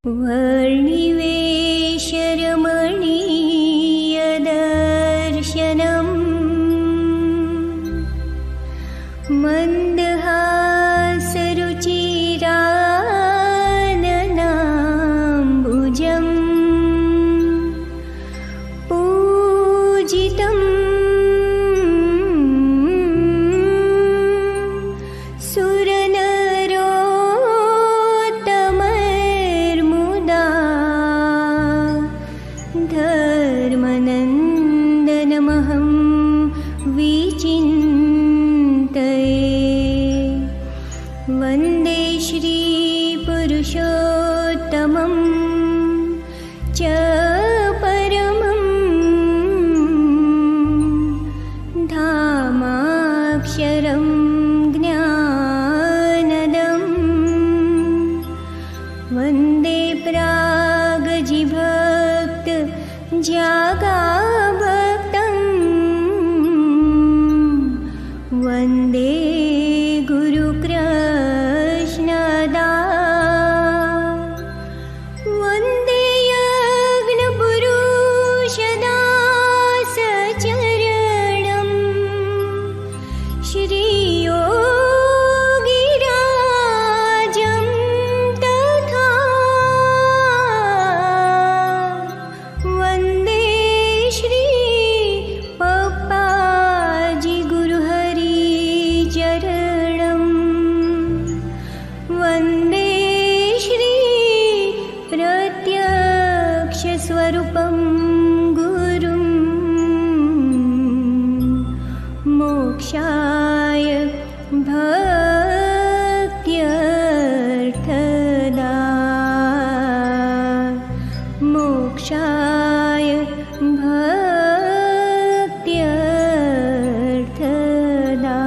वर्णिवेशरमणीयदर्शनम् मन्दहासरुचिराननाम्बुजम् पूजितम् सुरनरोत्तमैर्मुदा धर्मनन्दनमहं विचिन्तये। वन्दे श्रीपुरुषोत्तमं च परमं धामाक्षरं ज्ञानदम्। वन्दे प्रागजिभक्त जागाभक्तं वन्दे वन्दे यज्ञपुरुषदासचरणं श्रीयोगिराजं तथा। वन्दे श्रीपप्पाजि गुरुहरिचरणं वन्दे प्रत्यक्षस्वरूपं गुरुं मोक्षाय भक्त्यर्थदा मोक्षाय भक्त्यर्थदा।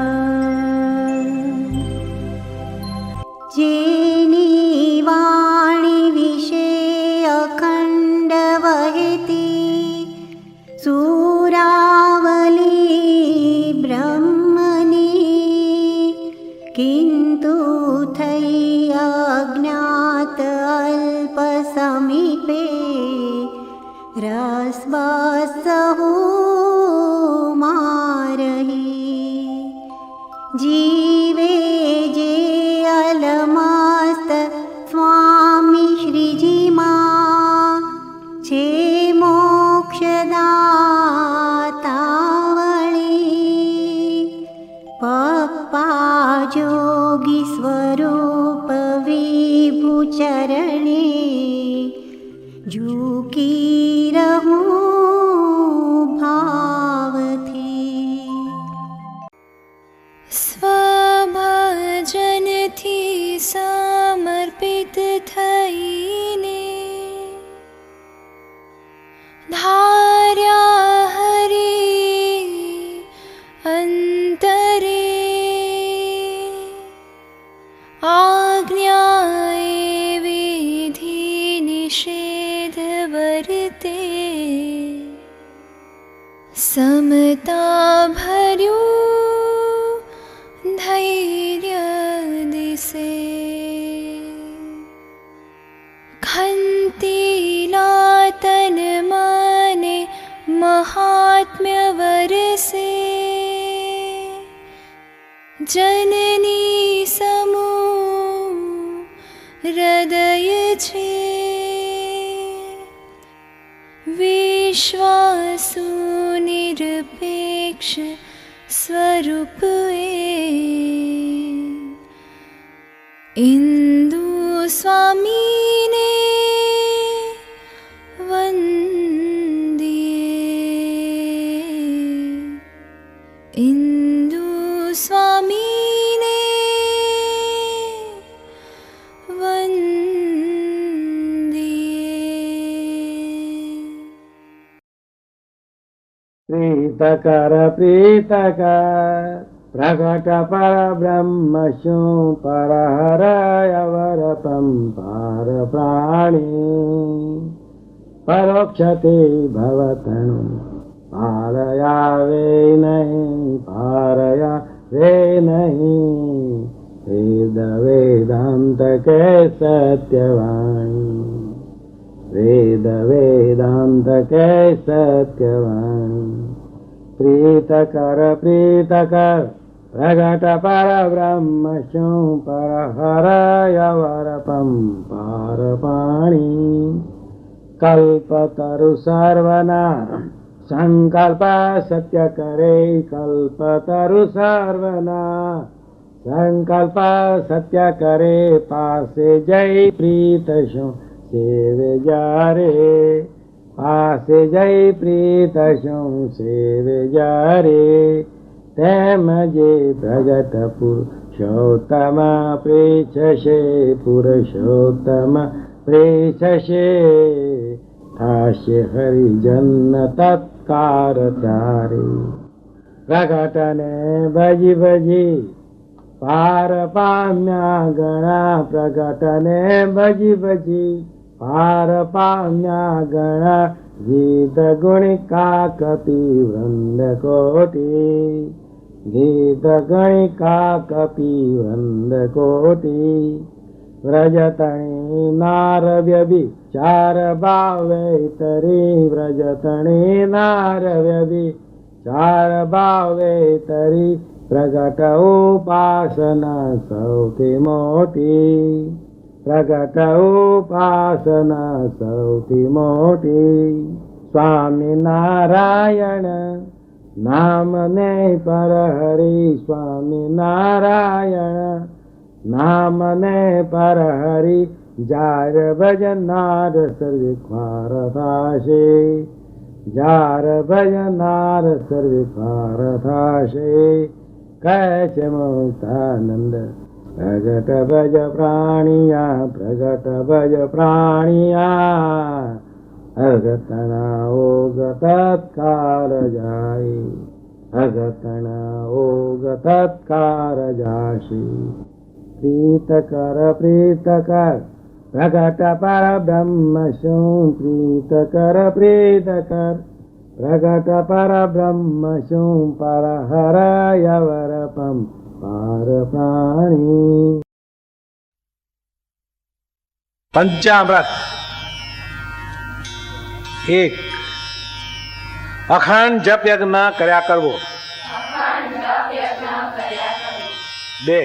जेनी वाणी विषे अखंड वहती सूरावली ब्रह्मनी किंतु थई अज्ञात अल्प समीपे रसबसहु मारही। जीवे जे अलमस्त स्वामी श्रीजी मां छे मोक्षदातावळी। पप्पा जोगी स्वरूप विभु चरणे झूकी रहूं भावथी। स्वभजनथी समर्पित थईने धार्या हरि अंतरे आज्ञाए विधि निषेध वर्ते समता भर्यो धैर्य दिसे। खंतीलातन माने महात्म्य वरसे जननी समो हृदय छे विश्वासु निरपेक्ष स्वरूप इंदु स्वामी ने वंदिए। इंदु स्वामी ने वंदिए। प्रीतकर प्रकट परब्रह्म शू परहरय वरतं पार प्राणी परोक्षते भवतनु पारया वे नहीं वेद वेदांत के सत्यवाणी। વેદ વેદાંત કે સત્યવાણી પ્રીત કર પ્રગટ પરબ્રહ્મ શું પરહરયવરપમ પાર પાણી કલ્પતરુ સર્વના સંકલ્પ સત્ય કરે કલ્પતરુ સર્વના સંકલ્પ સત્ય કરે પાસે જય પ્રીત શું સેવે જ્યારે પાસે જય પ્રીત શું સેવે જ્યારે તેમ જે પ્રગટ પુરુષોત્તમ પ્રેક્ષશે પુરુષોત્તમ પ્રેક્ષશે થાશે હરિજન તત્કાર ત્યારે પ્રગટને ભજી ભજી પાર પામ્યા ગણા પ્રગટને ભજી ભજી પાર પામ્યા ગણા ગીત ગુણિકા કપી વૃંદ કોટી ગીત ગુણિકા કપી વૃંદ કોટી વ્રજતણી નાર વ્યભિચાર ભાવે તરી વ્રજતણી નાર વ્યભિચાર ભાવે તરી પ્રગટ ઉપાસના સૌથી મોટી પ્રગટ ઉપાસના સૌથી મોટી સ્વામિનારાયણ નામને પર હરિ સ્વામિનારાયણ નામને પર હરિ જાર ભજનાર સર્વે ખ્વાર થાશે જાર ભજનાર સર્વે ખ્વાર થાશે કહે છે મુક્તાનંદ પ્રગટ ભજ પ્રાણિયા પ્રગટ ભજ પ્રાણિયા અગતણા ઓગ તત્કાર જાય અગતણા ઓગ તત્કાર જાશી પ્રીત કર પ્રગટ પરબ્રહ્મ શું પ્રીત કર પ્રગટ પરબ્રહ્મ શું પરહરયવરપમ પાર પ્રાણી. પંચામૃત 1. અખંડ જપ યજ્ઞ કર્યા કરવો. 2.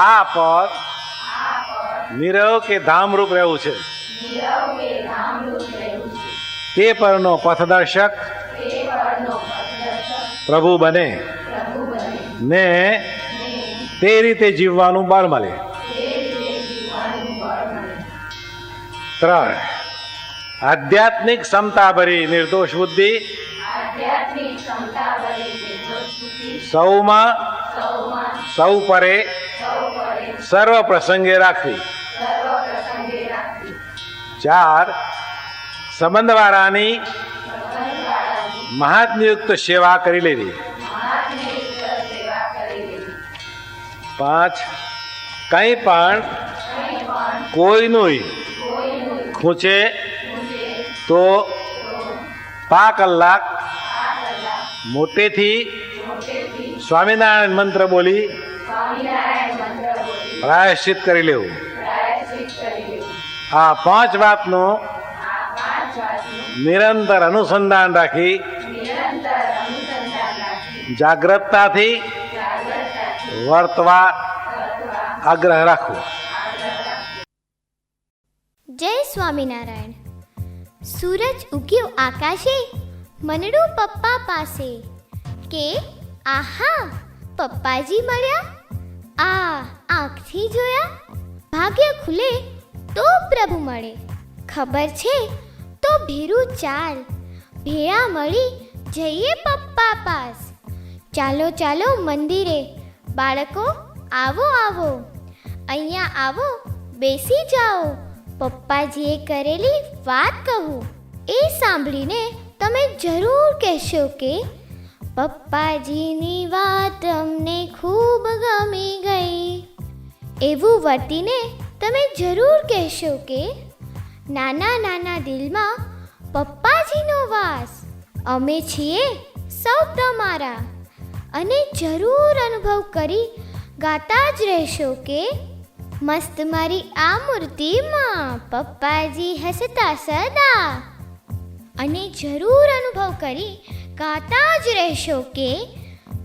આ પદ નીરવ કે ધામરૂપ રહેવું છે તે પરનો પથદર્શક પ્રભુ બને ને તે રીતે જીવવાનું બળ મળે. 3. આધ્યાત્મિક ક્ષમતા ભરી નિર્દોષ બુદ્ધિ સૌમાં સૌ પરે સર્વ પ્રસંગે રાખવી. 4. સંબંધવાળાની મહાત્મયુક્ત સેવા કરી લેવી. 5. કંઈ પણ કોઈનું ખૂંચે તો 5 કલાક મોટેથી સ્વામિનારાયણ મંત્ર બોલી પ્રાયશ્ચિત કરી લેવું. આ 5 વાતનું નિરંતર અનુસંધાન રાખી જાગ્રતતાથી વર્તવા આગ્રહ રાખવો. જય સ્વામિનારાયણ. સૂરજ ઉગ્યો આકાશે, મનડું પપ્પા પાસે કે આહા પપ્પાજી મળ્યા, આ આંખથી જોયા. ભાગ્ય ખુલે તો પ્રભુ મળે, ખબર છે તો ભેરું ચાલ, ભેળા મળી જઈએ પપ્પા પાસ. ચાલો ચાલો મંદિરે બાળકો, આવો આવો, અહીંયા આવો, બેસી જાઓ, પપ્પાજીએ કરેલી વાત કહું. એ સાંભળીને તમે જરૂર કહેશો કે પપ્પાજીની વાત અમને ખૂબ ગમી ગઈ. એવું વર્તીને તમે જરૂર કહેશો કે નાના નાના દિલમાં પપ્પાજીનો વાસ, અમે છીએ સૌ તમારા. અને જરૂર અનુભવ કરી ગાતા જ રહેશો કે મસ્ત મારી આ મૂર્તિમાં પપ્પાજી હસતા સદા. અને જરૂર અનુભવ કરી ગાતા જ રહેશો કે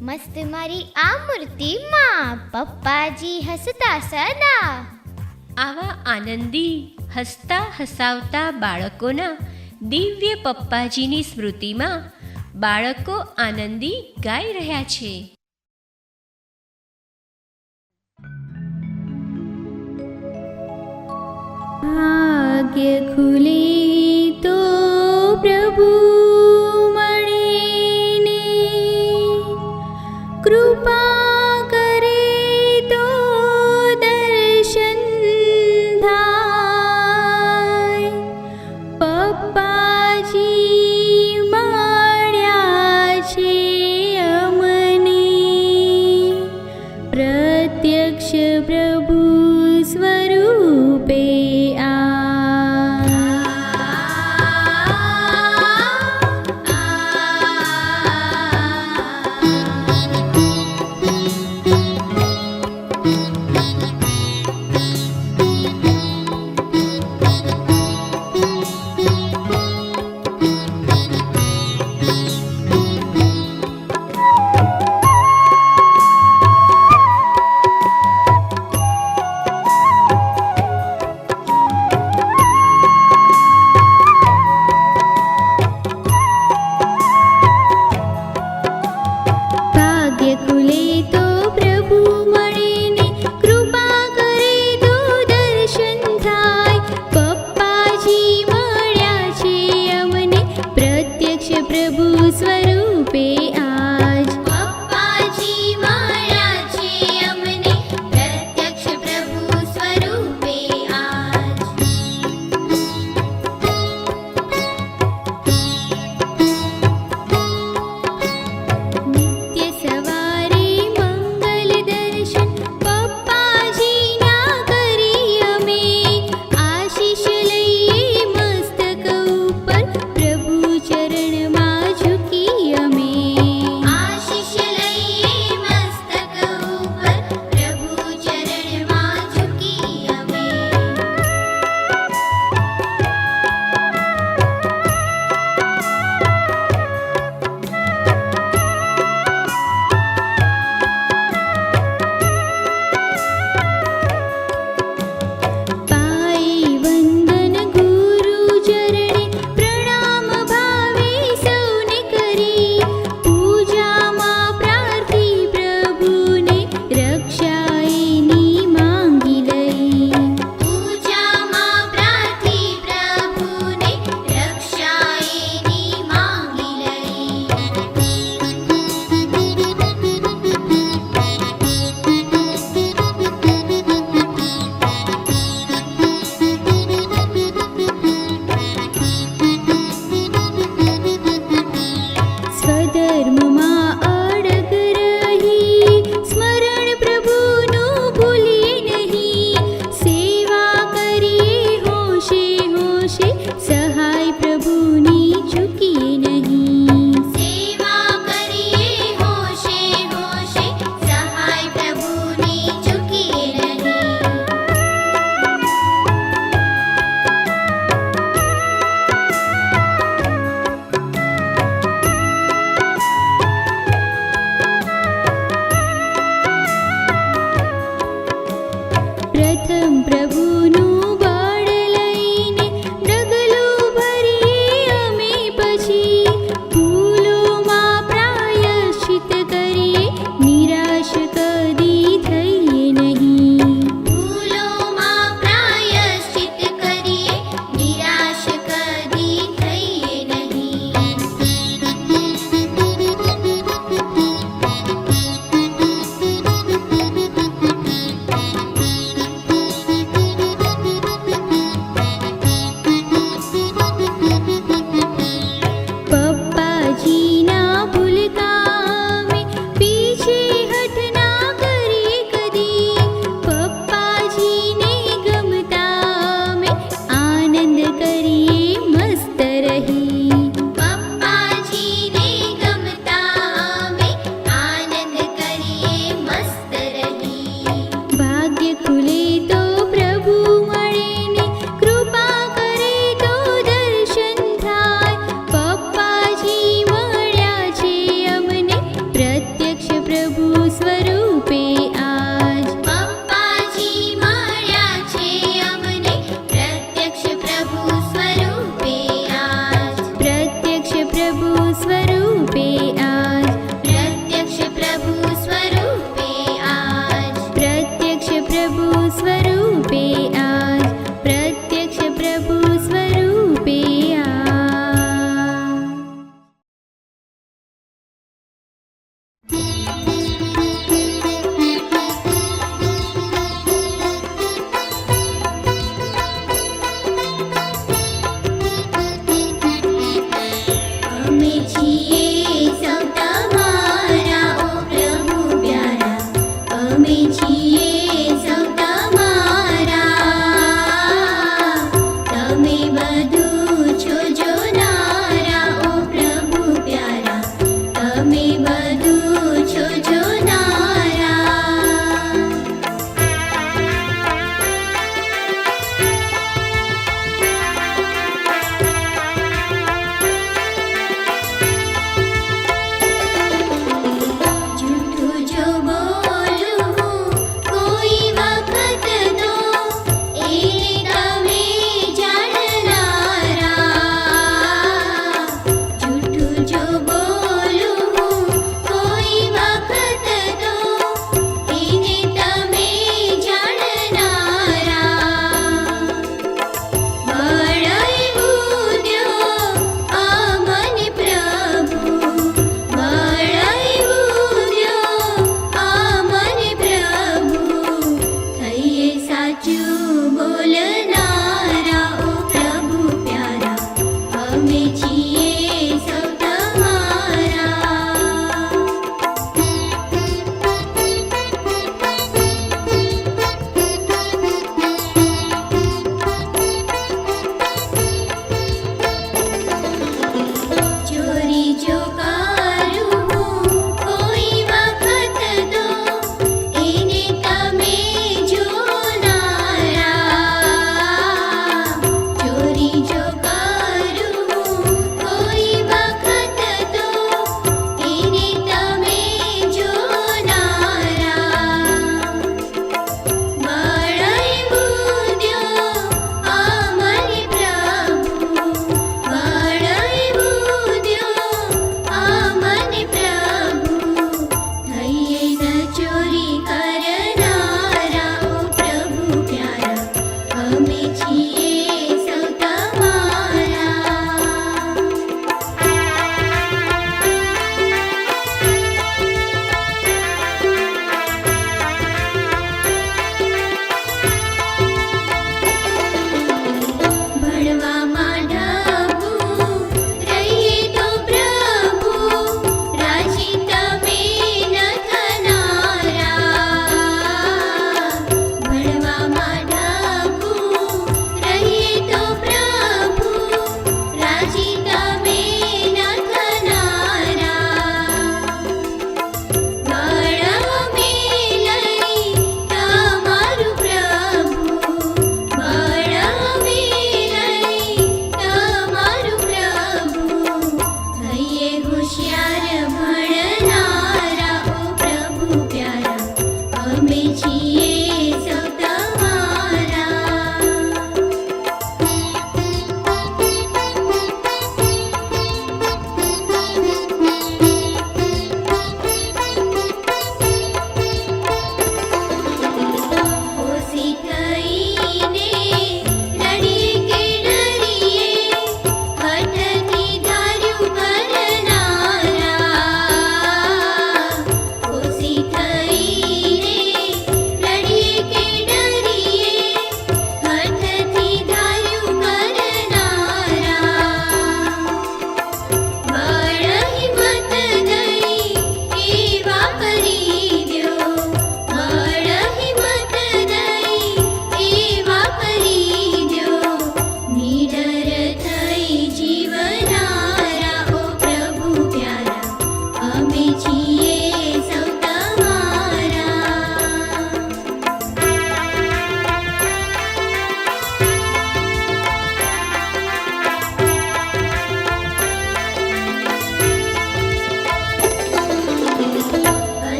મસ્ત મારી આ મૂર્તિમાં પપ્પાજી હસતા સદા. આવા આનંદી હસતા હસાવતા બાળકોના દિવ્ય પપ્પાજીની સ્મૃતિમાં બાળકો આનંદી ગાઈ રહ્યા છે. ભાગ્ય ખુલે તો પ્રભુ મળીને, કૃપા કરે તો દર્શન થાય. પપ્પાજી મળ્યા છે અમને, પ્રત્યક્ષ પ્રભુ સ્વરૂપે આ.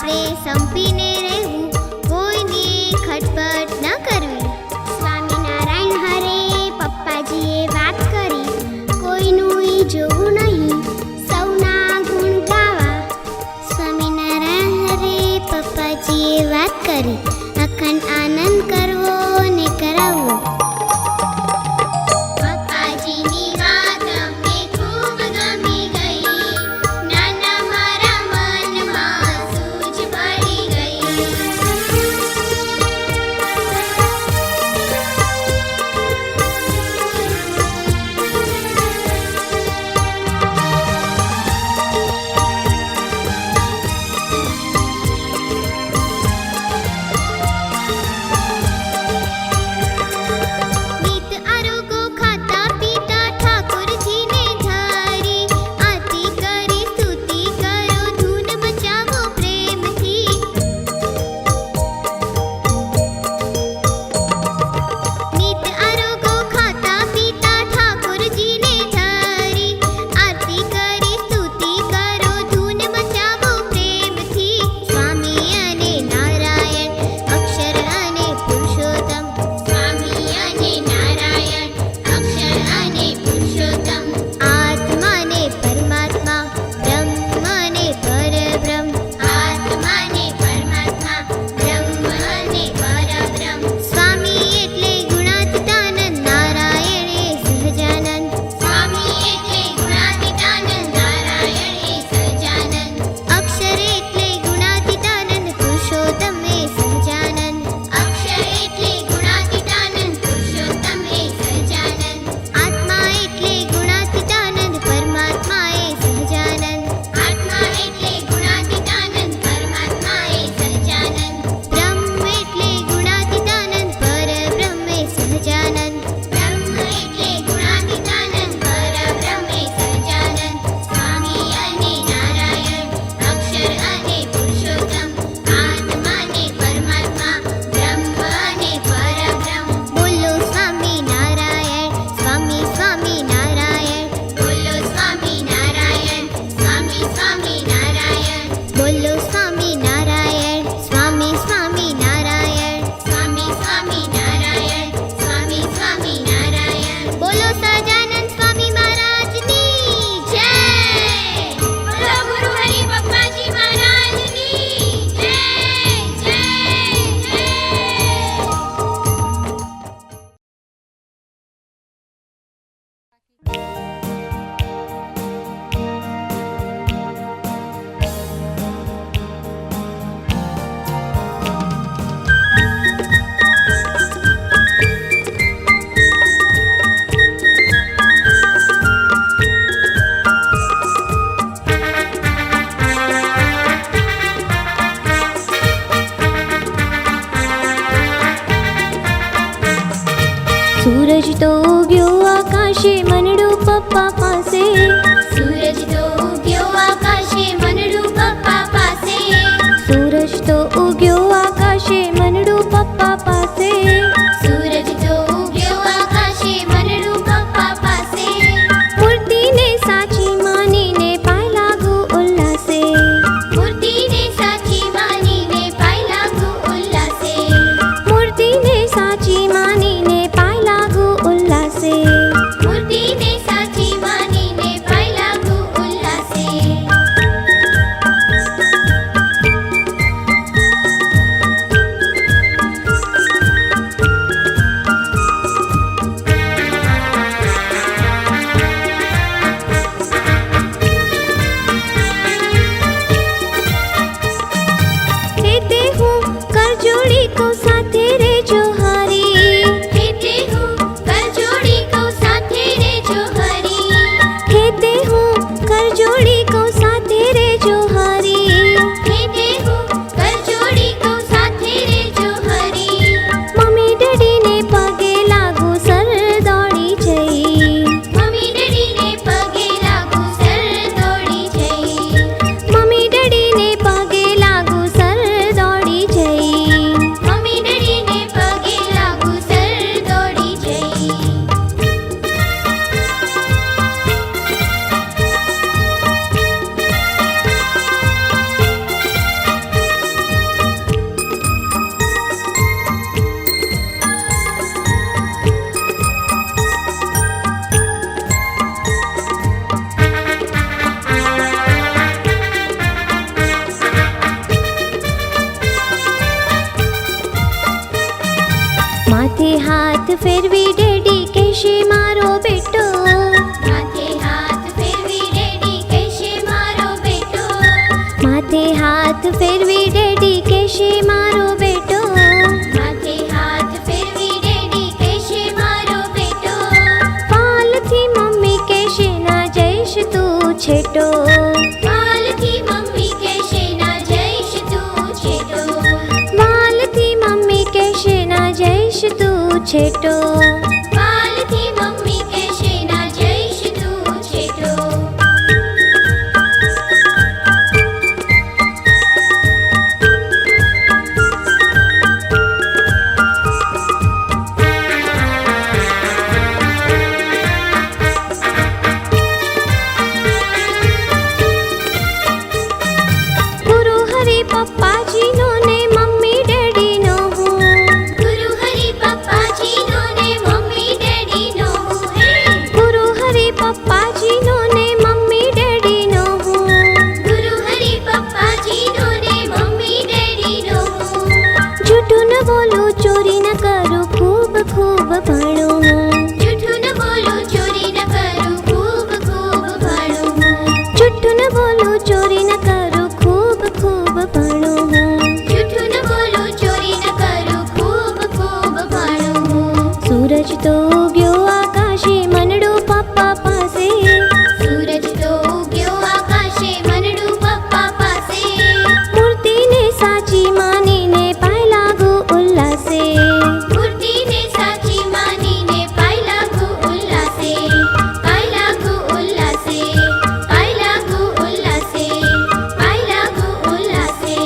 સાથે સંપીને રહેવું, કોઈની ખટપટ ન કરવી. સ્વામિનારાયણ હરે પપ્પાજીએ વાત કરી, કોઈનું ઈ જોવું નહીં, સૌના ગુણ ગાવા. સ્વામિનારાયણ હરે પપ્પાજીએ વાત કરી, અખંડ આનંદ કરવો ને કરાવવો. પપ્પાજીની વાત અમને ખૂબ ગમી ગઈ, નાના મારા મનમાં સૂઝ પડી ગઈ. નીત આરોગો ખાતા પીતા ઠાકોરજીને ધારી, આરતી કરી સ્તુતિ કરો, ધૂન મચાવો પ્રેમથી. નીત આરોગો ખાતા પીતા ઠાકોરજીને ધારી, આરતી કરી સ્તુતિ કરો, ધૂન મચાવો પ્રેમથી. સ્વામી અને નારાયણ, અક્ષર અને પુરુષોત્તમ. સ્વામી અને નારાયણ, અક્ષર અને પુરુષોત્તમ. આત્મા ને પરમાત્મા, બ્રહ્મ ને પરબ્રહ્મ. આત્મા ને પરમાત્મા, બ્રહ્મ ને પરબ્રહ્મ. સ્વામી એટલે ગુણાતીતાનંદ, નારાયણ એ સહજાનંદ. સ્વામી એટલે ગુણાતીતાનંદ, નારાયણ એ સહજાનંદ. અક્ષર એટલે ગુણાતીતાનંદ, પુરુષોત્તમ એ સહજાનંદ. અક્ષર એટલે ગુણાતીતાનંદ, પુરુષોત્તમ એ સહજાનંદ. આત્મા એટલે ગુણાતીતાનંદ, પરમાત્મા એ સહજાનંદ. આત્મા એટલે ગુણાતીતાનંદ, પરમાત્મા એ સહજાનંદ. બ્રહ્મ એટલે ગુણાતીતાનંદ, પરબ્રહ્મ એ સહજાનંદ. બ્રહ્મ એટલે ગુણાતીતાનંદ, પરબ્રહ્મ એ સહજાનંદ. સ્વામી અને નારાયણ, અક્ષર અને પુરુષોત્તમ. આત્મા ને પરમાત્મા, બ્રહ્મ અને પરબ્રહ્મ. બોલો સ્વામી નારાયણ, સ્વામી સ્વામી નારાયણ. બોલો સ્વામી નારાયણ, સ્વામી સ્વામી નારાયણ. બોલો સ્વામી નારાયણ, સ્વામી સ્વામી નારાયણ. સ્વામી સ્વામી નારાયણ, સ્વામી સ્વામી નારાયણ. બોલો સહજાનંદ સ્વામી મહારાજની જય. બોલો ગુરુ હરિ પપ્પાજી મહારાજની જય જય જય. સૂરજ તો ઉગ્યો આકાશે, મનડું પપ્પા પાસે. સૂરજ તો ઉગ્યો આકાશે, મનડું પપ્પા પાસે. સૂરજ તો ઉગ્યો આકાશે, મનડું પપ્પા પાસે. સૂરજ તો ઉગ્યો આકાશે, મનડું પપ્પા પાસે. મૂર્તિને સાચી માનીને પાય લાગુ ઉલ્લાસે. મૂર્તિને સાચી માનીને પાય લાગુ ઉલ્લાસે. મૂર્તિને સાચી માનીને પાય લાગુ ઉલ્લાસે. મૂર્તિને સાચી માનીને ફેરવી ડેડી કહેશે મારો બેટો. માથે હાથ ફેરવી ડેડી કહેશે મારો બેટો. માથે હાથ ફેરવી ડેડી કહેશે મારો બેટો. માથે હાથ ફેરવી ડેડી કહેશે મારો બેટો. પાલથી મમ્મી કહેશે ના જઈશ તું છેટો. વાલથી મમ્મી કહેશે ના જઈશ તું છેટો. વાલથી મમ્મી કહેશે ના જઈશ તું છેટો. વાલથી મમ્મી કહેશે ના જઈશ તું છેટો. ગુરુ હરિ પપ્પાજીનો ને મમ્મી ડેડીનો હું. ગુરુ હરિ પપ્પાજીનો ને મમ્મી ડેડીનો હું હે. ગુરુ હરિ પપ્પાજીનો ને મમ્મી ડેડીનો હું. ગુરુ હરિ પપ્પાજીનો ને મમ્મી ડેડીનો હું. જૂઠું ન બોલું ચોરી ન કરું ખૂબ ખૂબ ભણું હું. જૂઠું ન બોલું ચોરી ન કરું ખૂબ ખૂબ ભણું હું. જૂઠું ન બોલું ચોરી ન કરું ખૂબ ખૂબ ભણું હું. જૂઠું ન બોલું ચોરી ન કરું ખૂબ ખૂબ ભણું હું. સૂરજ તો ઉગ્યો આકાશે મનડું પપ્પા પાસે. સૂરજ તો ઉગ્યો આકાશે મનડું પપ્પા પાસે. મૂર્તિને સાચી માનીને પાય લાગુ ઉલ્લાસે. મૂર્તિને સાચી માનીને પાય લાગુ ઉલ્લાસે. પાય લાગુ ઉલ્લાસે. પાય લાગુ ઉલ્લાસે. પાય લાગુ ઉલ્લાસે.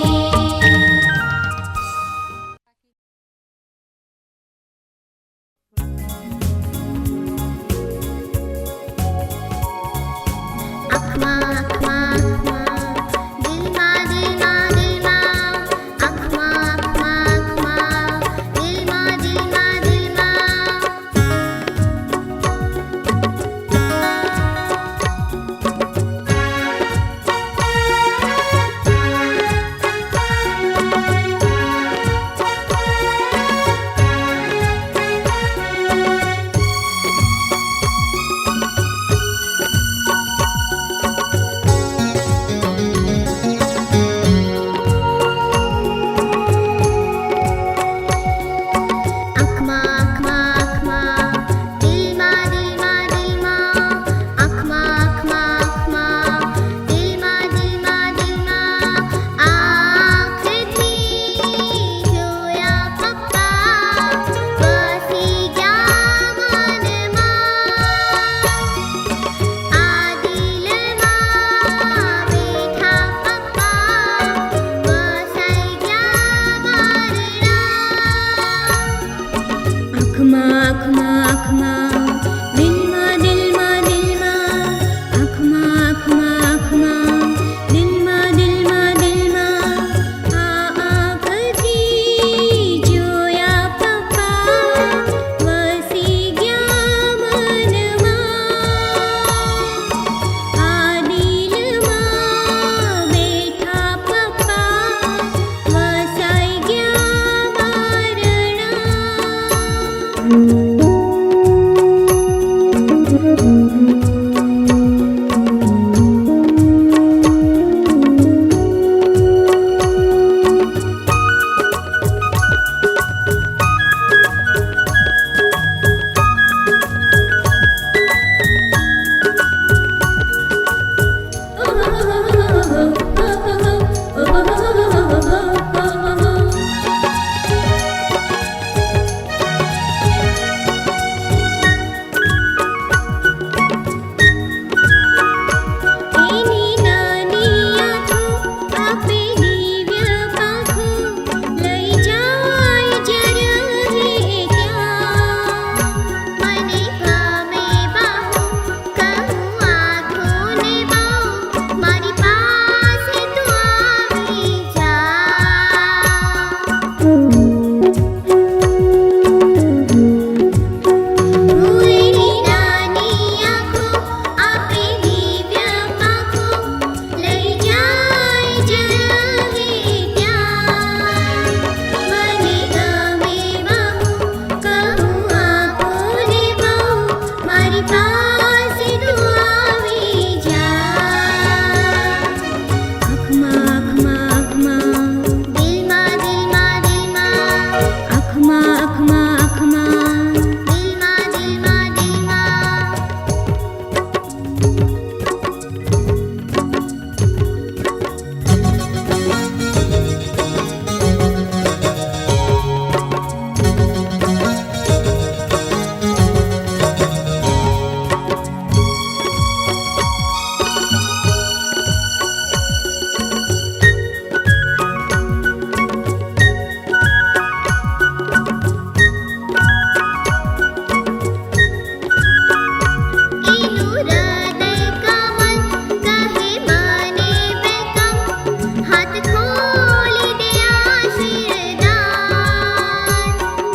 હાથ ખોલી દે આશીર્વાદ.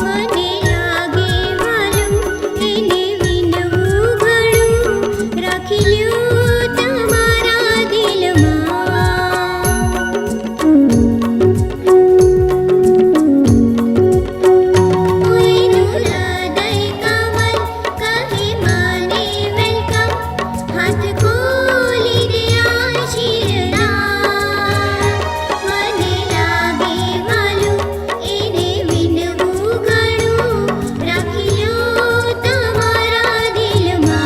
મને લાગે વાલું એને વિનવું ઘણું, રાખી લ્યો તમારા દિલમાં. કોઈનું હૃદય કમલ કહે મને વેલકમ. હાથ ખોલી દે આશીર્વાદ. મને લાગે વાલું એને વિનવું ઘણું, રાખી લ્યો તમારા દિલમાં.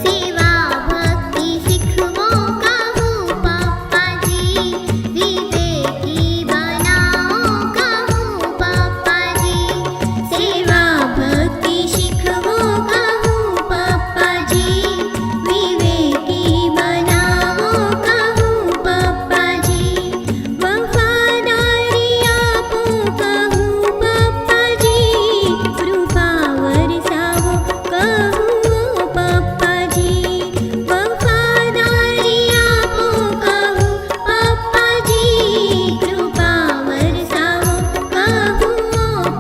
સેવા ભક્તિ શીખવો કહું પપ્પાજી, વિવેકી બનાવો કહું પપ્પાજી. સેવા ભક્તિ શીખવો કહું પપ્પાજી, વિવેકી બનાવો કહું પપ્પાજી. વફાદારી આપો કહું પપ્પાજી, કૃપા વરસાવો કહું પપ્પાજી. વફાદારી આપો કહું પપ્પાજી, કૃપા વરસાવો કહું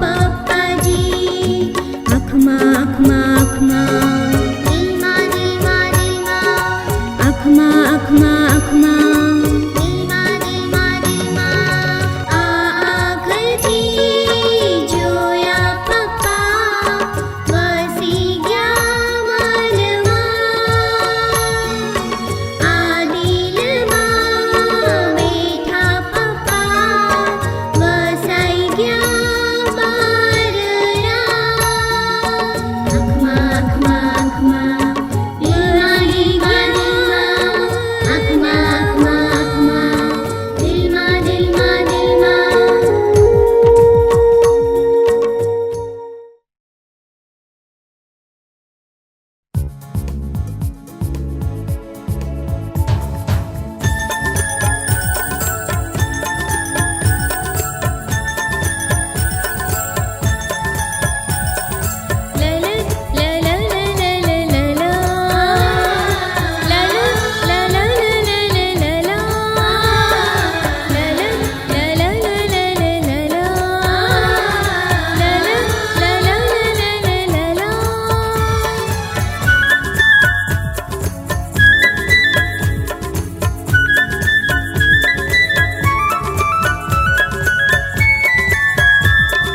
પપ્પાજી. આંખમાં આંખમાં આંખમાં, દિલમાં દિલમાં દિલમાં, આંખમાં આંખમાં આંખમાં, દિલમાં દિલમાં દિલમાં. આ આંખથી જોયા પપ્પા, વસી ગયા મનમાં. આ દિલમાં બેઠા પપ્પા, વસાઈ ગયા બારણા. આંખમાં આંખમાં આંખમાં, દિલમાં દિલમાં દિલમાં, આંખમાં આંખમાં આંખમાં, દિલમાં દિલમાં દિલમાં.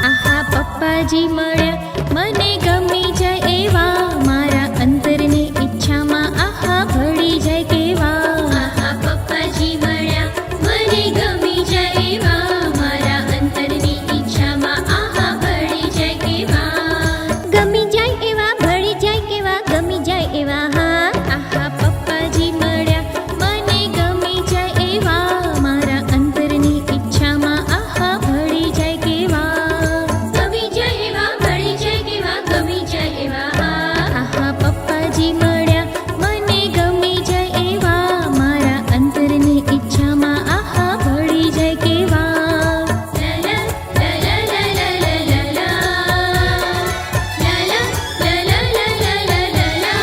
આહા પપ્પાજી મળ્યા મને ગમી જાય એવા, મારા અંતરની ઈચ્છામાં આહા ભળી જાય કેવા. આહા પપ્પાજી મળ્યા મને ગમી જાય એવા, મારા અંતરની ઈચ્છામાં આહા ભળી જાય કેવા. ગમી જાય એવા, ભળી જાય કેવા, ગમી જાય એવા. હા આહા પપ્પાજી મળ્યા મને ગમી જાય એવા, મારા અંતરની ઈચ્છામાં આહા ભળી જાય કેવા. ગમી જાય એવા, ભળી જાય કેવા, ગમી જાય એવા. આહા પપ્પાજી મળ્યા મને ગમી જાય એવા, મારા અંતરની ઈચ્છામાં આહા ભળી જાય કેવા. લા લા લા લા લા લા લા લા. લા લા લા લા લા લા લા લા.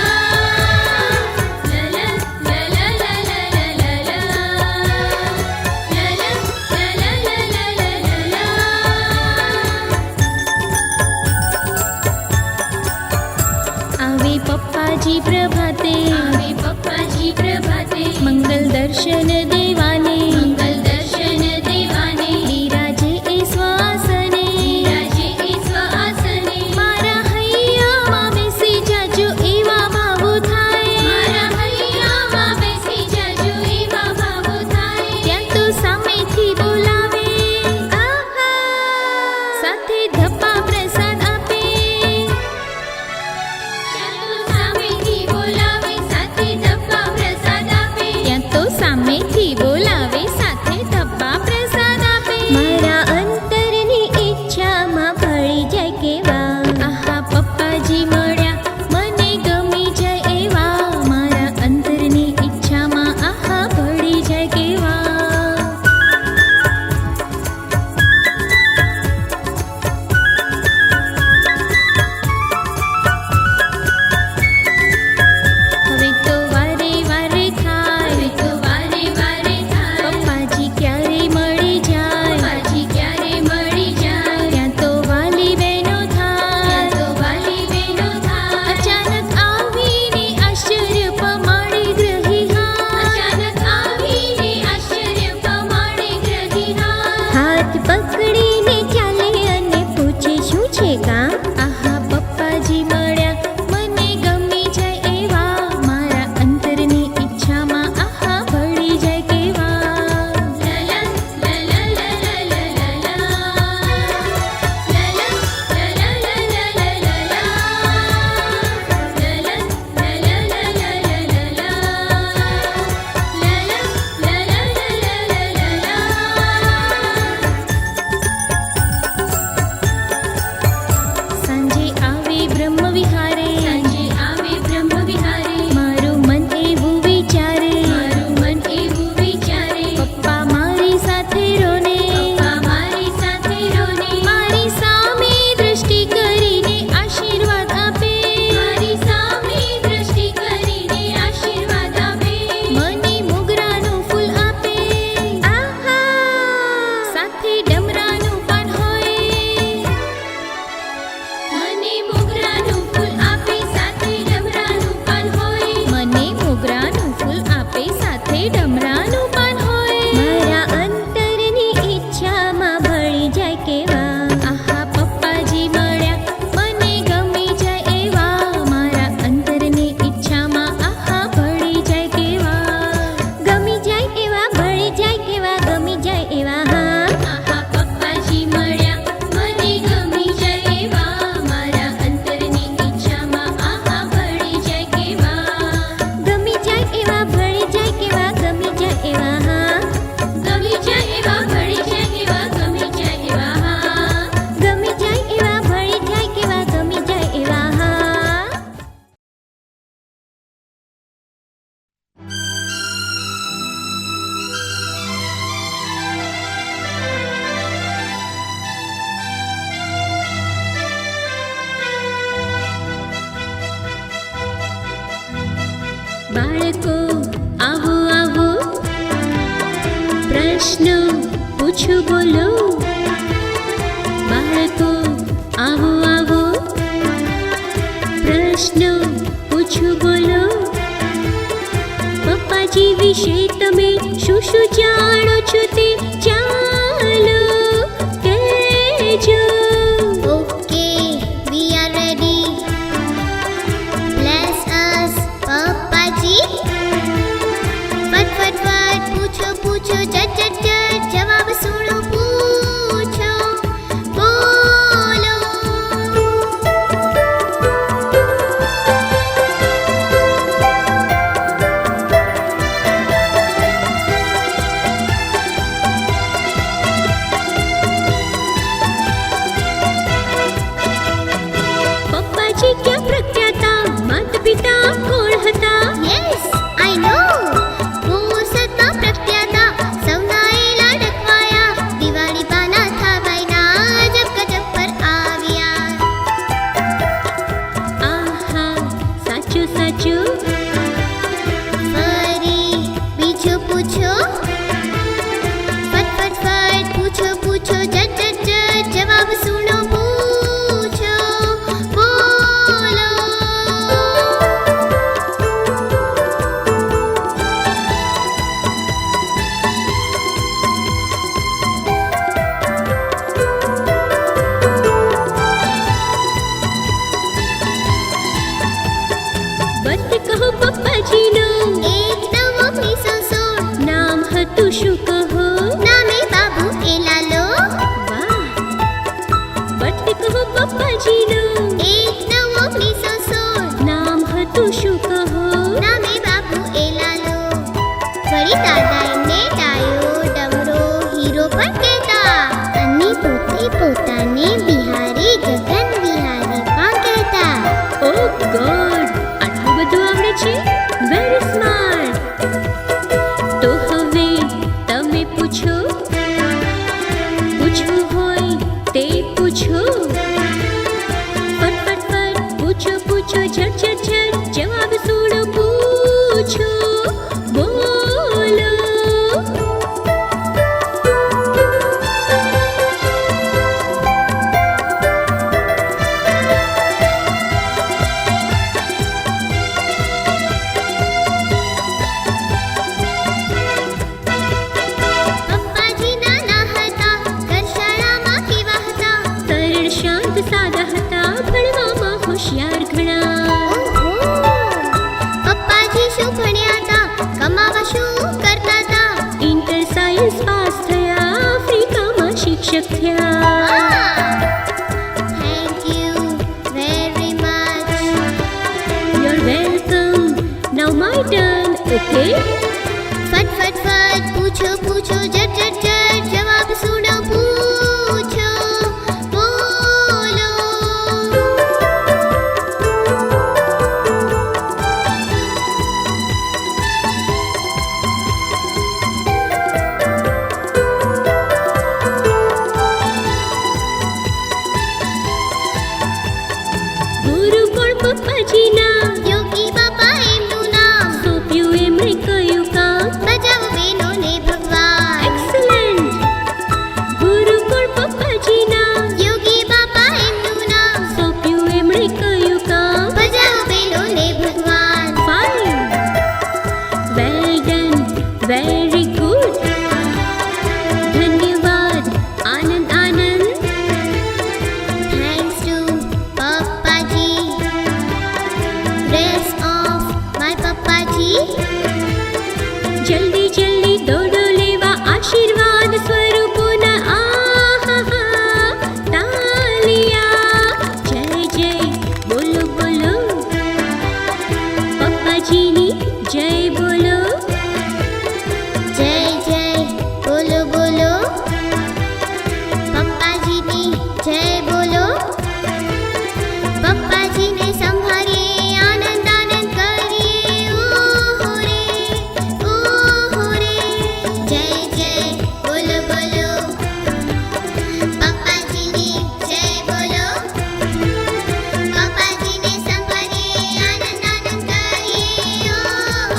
લા લા લા લા લા લા લા લા. લા લા લા લા લા લા લા. આવે પપ્પાજી પ્રભાતે, આવે પપ્પાજી પ્રભાતે, મંગલ દર્શન દેવાને, મંગલ દર્શન દેવાને, બિરાજે એ શ્વાસને. બિરાજે એ સ્વાસને. મારા હૈયામાં બેસી જાજો એવા ભાવો થાય, મારા હૈયામાં બેસી જાજો એવા ભાવો થાય. ત્યાં તો સામેથી બોલાવે, આહા સાથે ધપ્પા પ્રસાદ આપે. ત્યાં તો સામેથી બોલાવે, સાથે ધપ્પા પ્રસાદ આપે. ત્યાં તો સામેથી બોલાવે, સાથે બાળકો આવો આવો, પ્રશ્નો પૂછો બોલો. બાળકો આવો આવો, પ્રશ્નો પૂછો બોલો. પપ્પાજી વિશે તમે શું શું જાણો છો તે ચાલો કહેજો. Okay, we are ready. Bless us, Pappaji. ફટ પૂછો પૂછો, ચટ ચટ ચટ, જવાબ સુણો પૂછો બોલો. પપ્પાજી ક્યાં પ્રખ્યાતા, માતા પિતા કોણ હતા? Yes, I know. બોસતમાં પ્રખ્યાતા, સૌના એ લાડકવાયા, દિવાળી પાના થાવાયના, અજબ ગજબ પર આવ્યા. આહા, સાચું સાચું. ફરી બીજો પૂછો. ફટ પૂછો પૂછો, જટ જટ જટ, જવાબ સુણો પૂછો બોલો. બસ કહો પપ્પાજીનું, એક નવો કિસ્સો સોળ, નામ હતું શું કહો? નામે બાબુ એ લાલો. વાહ! બસ કહો પપ્પાજીનું, એક નવો કિસ્સો સોળ, નામ હતું શું કહો? નામે બાબુ એ લાલો. વળી દાદા એમને ડાયો, ડમરો, હીરો પણ કહેતા, અને પોતે પોતાને બિહારી, ગગન વિહારી પણ કહેતા. ઓ ગોડ, આટલું બધું આવડે છે? Very smart. તો હવે તમે પૂછો, પૂછવું હોય તે પૂછો. ફટ પૂછો પૂછો, ઝટ ઝટ ઝટ, જવાબ સુણો પૂછો બોલો. પપ્પાજી નાના હતા, ઘર શાળામાં કેવા હતા? સરળ શાંત સાદા હતા, ભણવામાં હોશિયાર ઘણા. પપ્પાજી શું ભણ્યા હતા? કમાવા શું કરતા હતા? ઇન્ટર સાયન્સ પાસ થયા, આફ્રિકામાં શિક્ષક થયા. Thank you very much. You're welcome. Now my turn, okay? ફટ પૂછો પૂછો, જટ જટ જટ, જવાબ સુણો પૂછો બોલો. ગુરુ કોણ પપ્પાજીના? યોગી બાપા એમનું નામ, સોંપ્યું એમણે કયું કામ? બજાવો બહેનોને ભગવાન. Excellent. ગુરુ કોણ પપ્પાજીના? યોગી બાપા એમનું નામ, સોંપ્યું એમણે કયું કામ? બજાવો બહેનોને ભગવાન. Fine. Well done. Very good. ધન્યવાદ. આનંદ આનંદ. Thanks to Pappaji. Rest of my Pappaji. જલ્દી જલ્દી દોડો લેવા આશીર્વાદ સ્વરૂપોના. આહાહા, તાલિયા. જય જય બોલો બોલો, પપ્પાજીની જય બોલો. જય જય બોલો બોલો, પપ્પાજીની જય બોલો. પપ્પાજીને સંભાળીએ, આનંદ આનંદ કરીએ. ઓહો રે, જય જય બોલો બોલો, પપ્પાજીની જય બોલો. પપ્પાજીને સંભાળીએ, આનંદ આનંદ કરીએ. ઓહો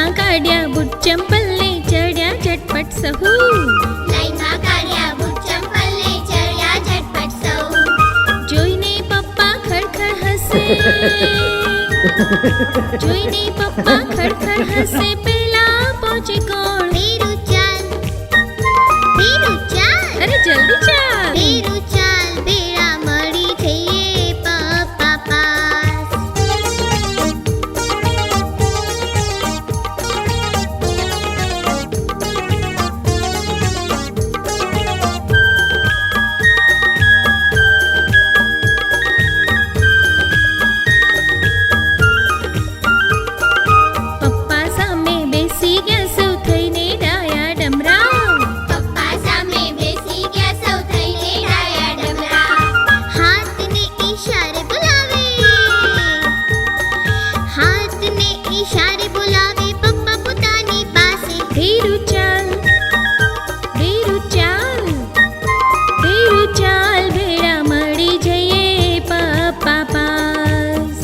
લાઈનમાં કાઢ્યા બૂટ ચંપલ ને ચડ્યા ઝટપટ સહુ. લાઈનમાં કાઢ્યા બૂટ ચંપલ ને ચડ્યા ઝટપટ સૌ. જોઈને પપ્પા ખડખડ હસે, જોઈને પપ્પા ખડખડ હસે, પેલા પહોંચે કોણ? ભેરું ચાલ, ભેરું ચાલ, અરે જલ્દી ચાલ. ભેરું ચાલ, ભેળા મળી થઈએ પપ્પા પાસ. પપ્પા સામે બેસી ગયા સૌ થઈને ડાયા ડમરા. પપ્પા સામે બેસી ગયા સૌ થઈને ડાયા ડમરા. હાથને ઈશારે બોલાવે, હાથને ઈશારે બોલાવે પપ્પા પોતાની પાસે. ભેરું ચાલ, ભેરું ચાલ, ભેરું ચાલ, ભેળા મળી જઈએ પપ્પા પાસ.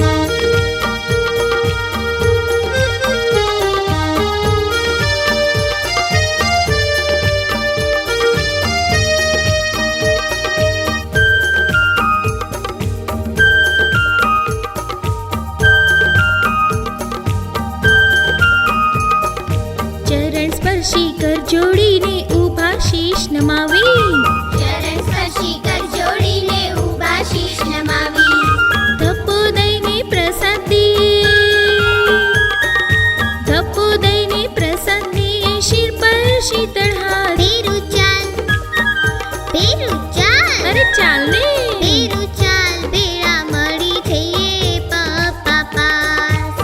ચરણ સ્પર્શી કર જોડીને ઊભા શીશ નમાવી. ચરણ સ્પર્શી કર જોડીને ઊભા શીશ નમાવી. ધપ્પો દઈને પ્રસાદ દીએ, ધપ્પો દઈને પ્રસાદ દીએ, શિર પર શીતળ હાથ. ભેરું ચાલ, ભેરું ચાલ, અરે ચાલ ને. ભેરું ચાલ, ભેળા મળી થઈએ પપ્પા પાસ.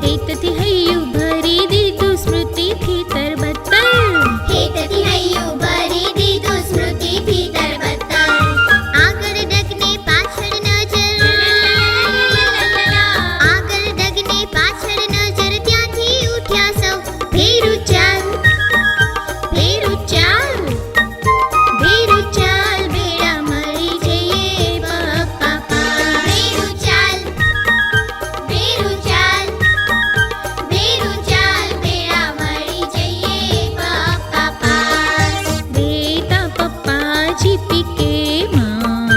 હેતથી હૈયું ભરી દીધું સ્મૃતિથી તરબતર. હેતથી હૈયું ભરી દીધું સ્મૃતિથી તરબતર. આગળ ડગને પાછળ નજર, આગળ ડગને પાછળ નજર, ત્યાંથી ઉઠ્યા સૌ. ભેરું ચાલ, ભેરું ચાલ, ભેરું ચાલ, ભેળા મળી જઈએ પપ્પા પાસ. ભેરું ચાલ, ભેરું ચાલ, ભેરું ચાલ, ભેળા મળી જઈએ પપ્પા પાસ. રેતા પપ્પાજી પીકે માં,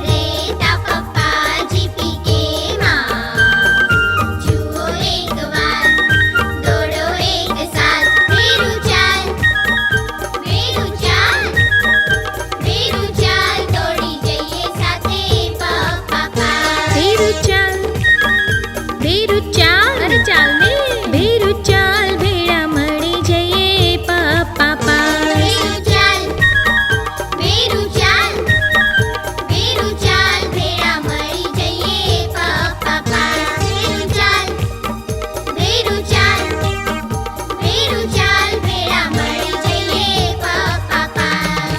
રેતા પપ્પાજી પીકે માં. જુઓ એકવાર, દોડો એક સાથ. ભેરું ચાલ, ભેરું ચાલ, ભેરું ચાલ, દોડી જઈએ સાથે પપ્પા પાસ. ભેરું ચાલ, ભેરું ચાલ, અરે ચાલ ને. ભેરું ચાલ, ભેળા મળી જઈએ પપ્પા પાસ. ભેરું ચાલ, ભેરું ચાલ, ભેરું ચાલ, ભેળા મળી જઈએ પપ્પા પાસ. ભેરું ચાલ, ભેરું ચાલ, ભેરું ચાલ, ભેળા મળી જઈએ પપ્પા પાસ.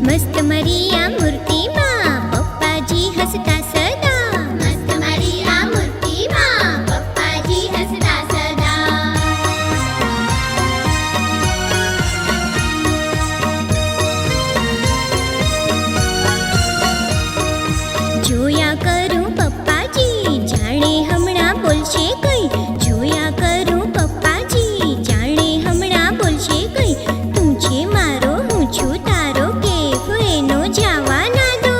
મસ્ત મારી આ મૂર્તિમાં પપ્પાજી હસતા સદા. મસ્ત મારી આ મૂર્તિમાં પપ્પાજી હસતા સદા. જોયા કરું પપ્પાજી જાણે હમણાં બોલશે કઈ. જોયા કરું પપ્પાજી જાણે હમણાં બોલશે કઈ. તું છે મારો હું છું તારો કેફ એનો જવા ના દો.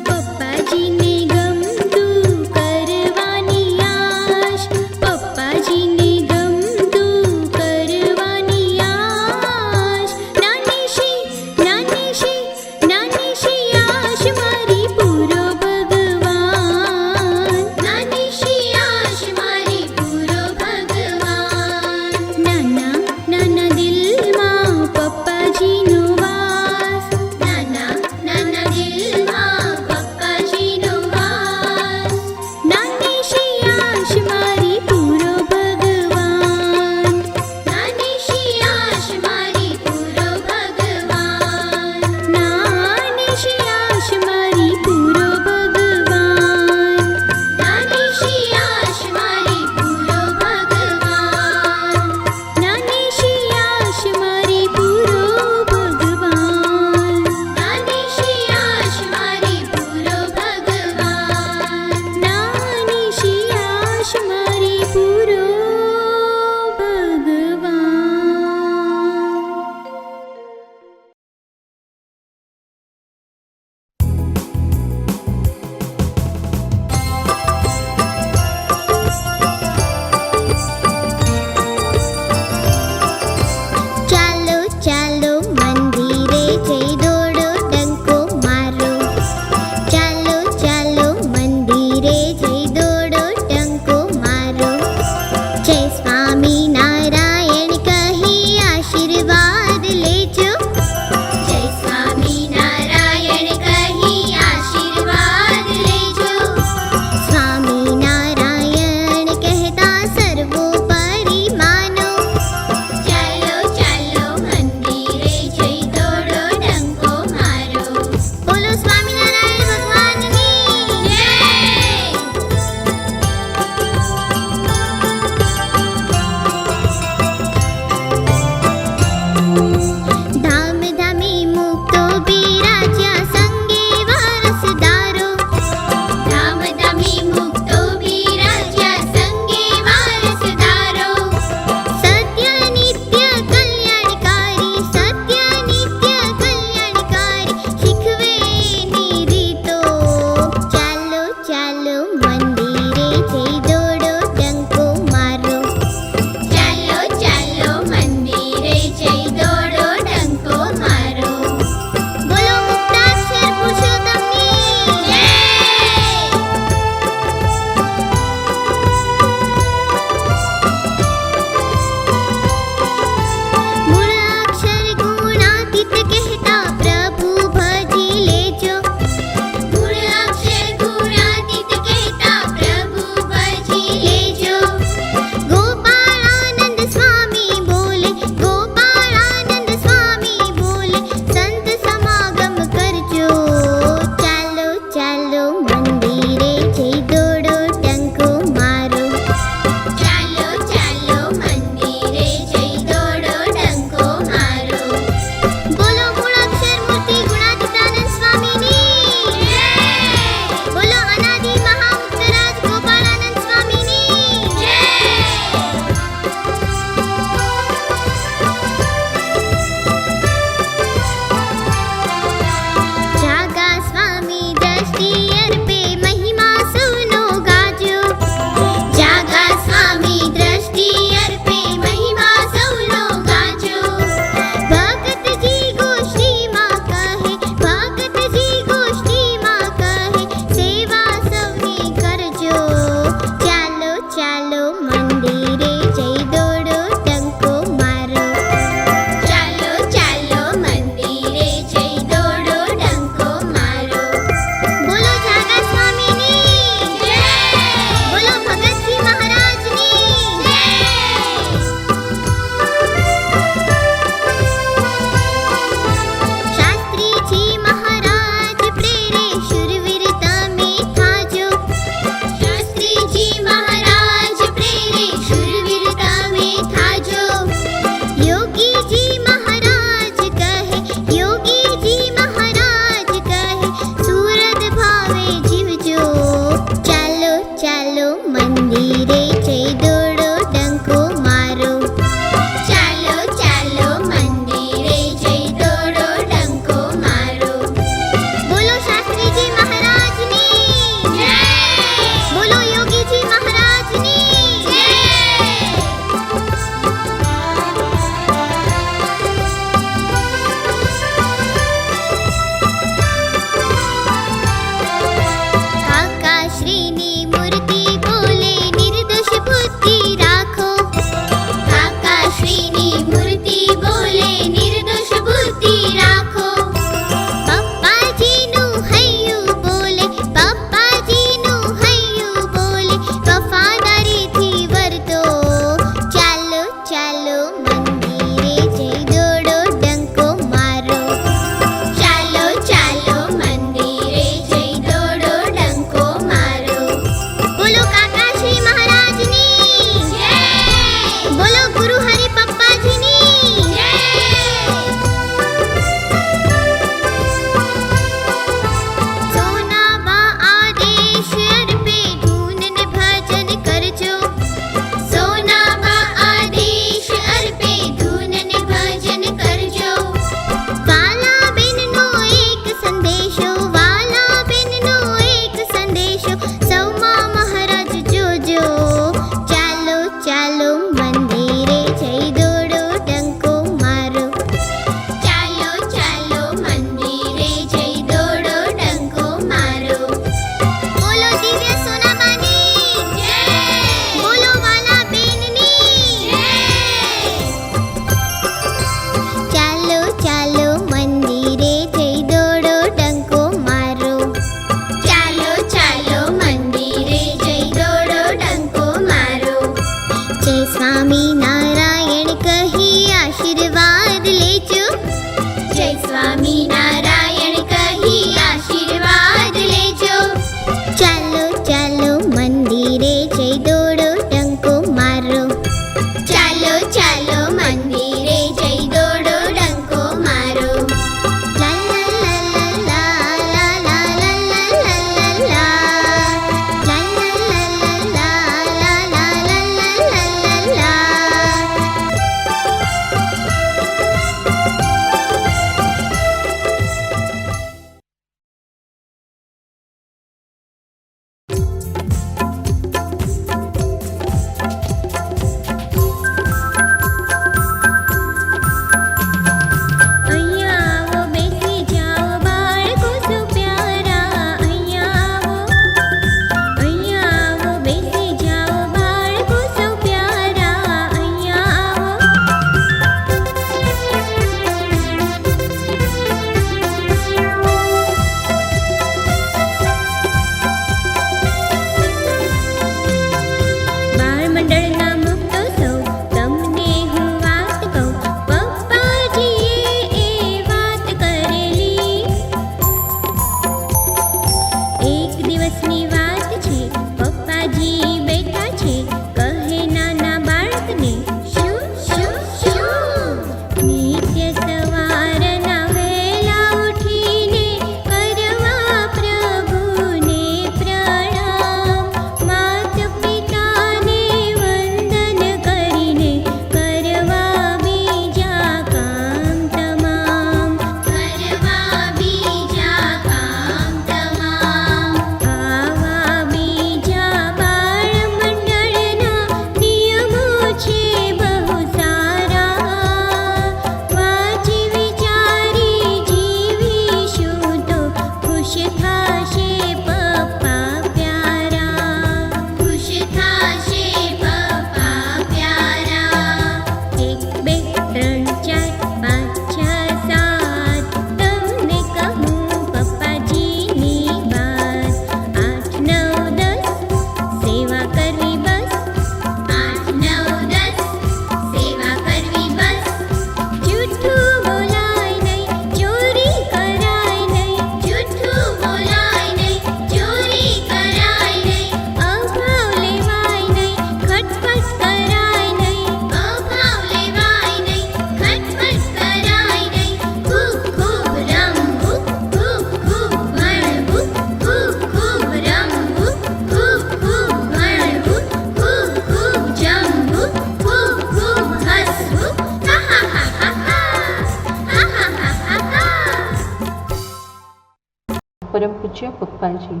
પરમ પૂજ્ય પપ્પાજી.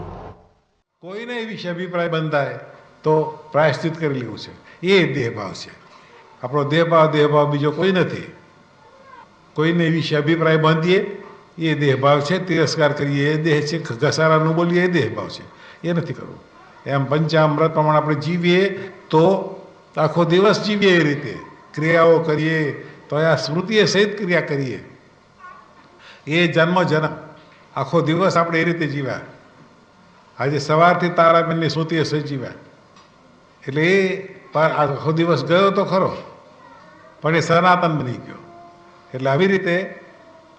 કોઈને એ વિશે અભિપ્રાય બંધાય તો પ્રાયશ્ચિત કરી લેવું છે. એ દેહભાવ છે. આપણો દેહભાવ બીજો કોઈ નથી. કોઈને એ વિશે અભિપ્રાય બાંધીએ એ દેહભાવ છે. તિરસ્કાર કરીએ એ દેહ છે. ઘસારાનું બોલીએ એ દેહભાવ છે. એ નથી કરવું. એમ પંચામૃત પ્રમાણે આપણે જીવીએ તો આખો દિવસ જીવીએ એ રીતે ક્રિયાઓ કરીએ તો આ સ્મૃતિએ સહિત ક્રિયા કરીએ. એ જન્મ આખો દિવસ આપણે એ રીતે જીવ્યા. આજે સવારથી તારાબેનની સ્મૃતિએ સહિત જીવ્યા. એટલે એ આખો દિવસ ગયો તો ખરો, પણ એ સનાતન બની ગયો. એટલે આવી રીતે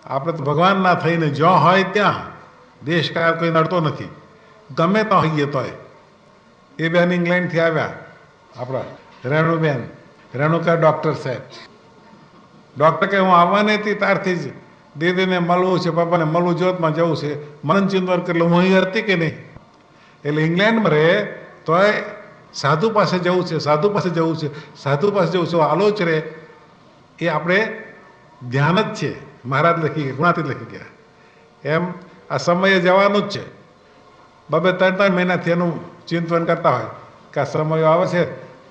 આપણે તો ભગવાનના થઈને જ્યાં હોય ત્યાં દેશકાળ કોઈ નડતો નથી. ગમે તો હોઈએ તોય. એ બેન ઇંગ્લેન્ડથી આવ્યા, આપણા રેણુબેન, રેણુકા ડૉક્ટર સાહેબ. ડૉક્ટર કે હું આવવાની હતી ત્યારથી જ દીદીને મળવું છે, પપ્પાને મળવું, જોતમાં જવું છે, મનન ચિંતન એટલે હું અહીં હતી કે નહીં. એટલે ઇંગ્લેન્ડમાં રહે તોય સાધુ પાસે જવું છે, સાધુ પાસે જવું છે, સાધુ પાસે જવું છે, આલોચ રહે. એ આપણે ધ્યાન જ છે. મહારાજ લખી ગયા, ગુણાતીત લખી ગયા. એમ આ સમયે જવાનું જ છે. 2-3 મહિનાથી એનું ચિંતન કરતા હોય કે આ સમયો આવે છે,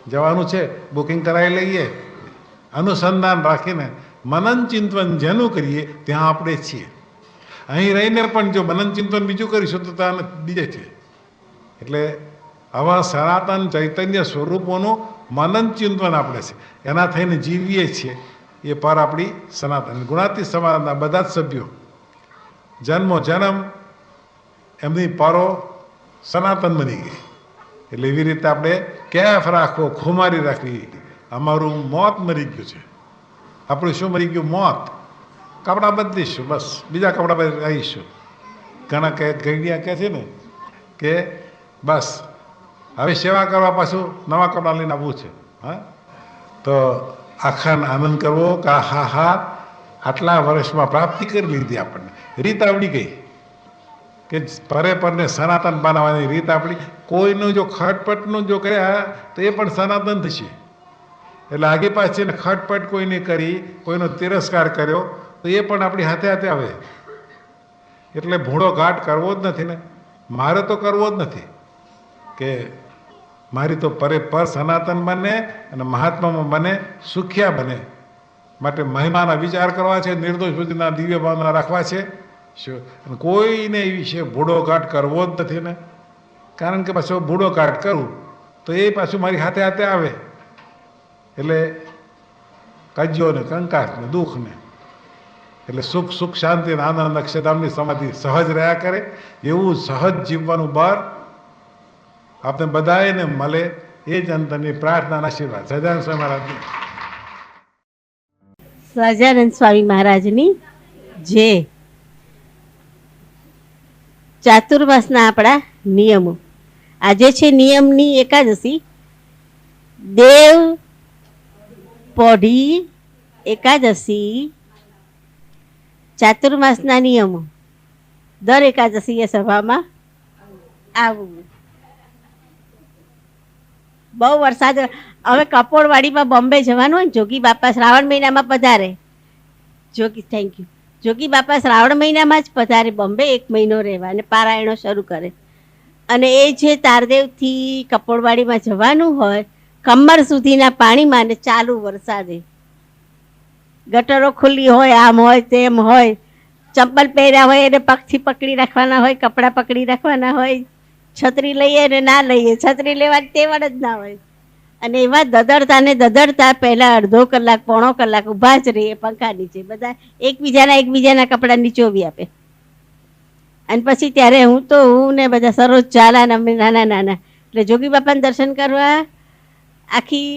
જવાનું છે, બુકિંગ કરાવી લઈએ. અનુસંધાન રાખીને મનન ચિંતન જેનું કરીએ ત્યાં આપણે છીએ. અહીં રહીને પણ જો મનન ચિંતન બીજું કરીશું તો ત્યાં બીજે છે. એટલે આવા સનાતન ચૈતન્ય સ્વરૂપોનું મનન ચિંતન આપણે છે. એના થઈને જીવીએ છીએ. એ પર આપણી સનાતન ગુણાતીત સમાજના બધા જ સભ્યો જન્મ એમની પરો સનાતન બની ગઈ. એટલે એવી રીતે આપણે કેફ રાખવો, ખુમારી રાખવી. અમારું મોત મરી ગયું છે. આપણું શું મરી ગયું? મોત. કપડાં બદલીશું, બસ બીજા કપડાં પર રહીશું. ઘણા ઘડિયા કહે છે ને કે બસ હવે સેવા કરવા પાછું નવા કપડાં લઈને આવવું છે. હા, તો આખાને આનંદ કરવો કે હા આટલા વર્ષમાં પ્રાપ્તિ કરી લીધી. આપણને રીત આવડી ગઈ કે પરને સનાતન બનાવવાની રીત આપણી. કોઈનું જો ખટપટનું જો કર્યા તો એ પણ સનાતન થશે. એટલે આગે પાછળ ખટપટ કોઈને કરી, કોઈનો તિરસ્કાર કર્યો તો એ પણ આપણી હાથે હાથે આવે. એટલે ભૂંડો ઘાટ કરવો જ નથી ને. મારે તો કરવો જ નથી કે મારી તો પર સનાતન બને અને મહાત્મામાં બને, સુખિયા બને. માટે મહિમાના વિચાર કરવા છે, નિર્દોષ બુદ્ધિના દિવ્ય ભાવના રાખવા છે. શું કોઈને એ વિશે ભૂડો ઘાટ કરવો જ નથી ને. કારણ કે પાછો ભૂડો ઘાટ કરું તો એ પાછું મારી હાથે હાથે આવે. એટલે કજ્યો ને કંકાસ ને દુઃખ ને. એટલે સુખ શાંતિ અને આનંદ અક્ષરધામની સમાધિ સહજ રહ્યા કરે. એવું સહજ જીવવાનું બળ આપણે બધાને મળે એ જ અંતરની પ્રાર્થનાના આશીર્વાદ. સહજાનંદ સ્વામી મહારાજની. સહજાનંદ સ્વામી મહારાજની જે ચાતુર્માસના આપણા નિયમો. આજે છે નિયમની એકાદશી, દેવ પોઢી એકાદશી. ચાતુર્માસના નિયમો. દર એકાદશીએ સભામાં આવવું. બહુ વરસાદ. હવે કપોળવાડીમાં બોમ્બે જવાનું હોય ને, જોગી બાપા શ્રાવણ મહિનામાં પધારે. Thank you. જોગી બાપા શ્રાવણ મહિનામાં જ પધારે બોમ્બે, 1 મહિનો રહેવા અને પારાયણો શરૂ કરે. અને એ જે તારદેવથી કપોળવાડીમાં જવાનું હોય, કમર સુધીના પાણીમાં ને ચાલુ વરસાદે, ગટરો ખુલ્લી હોય, આમ હોય તેમ હોય, ચંપલ પહેર્યા હોય એને પગથી પકડી રાખવાના હોય, કપડાં પકડી રાખવાના હોય, છત્રી લઈએ ને ના લઈએ, છત્રી લેવાની તેવડ જ ના હોય. અને એવા દદડતા પહેલાં અડધો કલાક, પોણો કલાક ઊભા જ રહીએ પંખા નીચે. બધા એકબીજાના કપડાં નીચોવી આપે. અને પછી ત્યારે હું ને બધા સરોજ ચાલા ને અમે નાના. એટલે જોગી બાપાને દર્શન કરવા આખી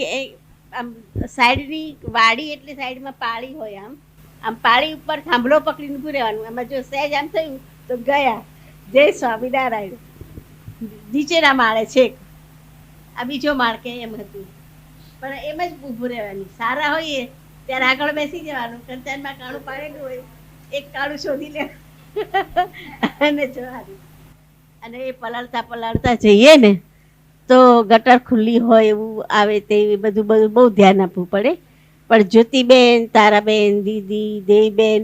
આમ સાઈડની વાડી, એટલે સાઈડમાં પાળી હોય, આમ પાળી ઉપર થાંભલો પકડીને ઊભું રહેવાનું. એમાં જો સહેજ આમ થયું તો ગયા. જય સ્વામિનારાયણ. નીચેના માળે છેક, આ બીજો માળ કે એમ હતું. પણ એમ જ ઊભું રહેવાનું. સારા હોઈએ ત્યારે આગળ બેસી જવાનું. કંચાનમાં કાળું પાડેલું હોય, એક કાળું શોધી લેવાનું અને જવાનું. અને એ પલાળતા જઈએ ને તો ગટર ખુલ્લી હોય એવું આવે તે બધું બહુ ધ્યાન આપવું પડે. પણ જ્યોતિબેન, તારાબેન, દીદી, દેવીબેન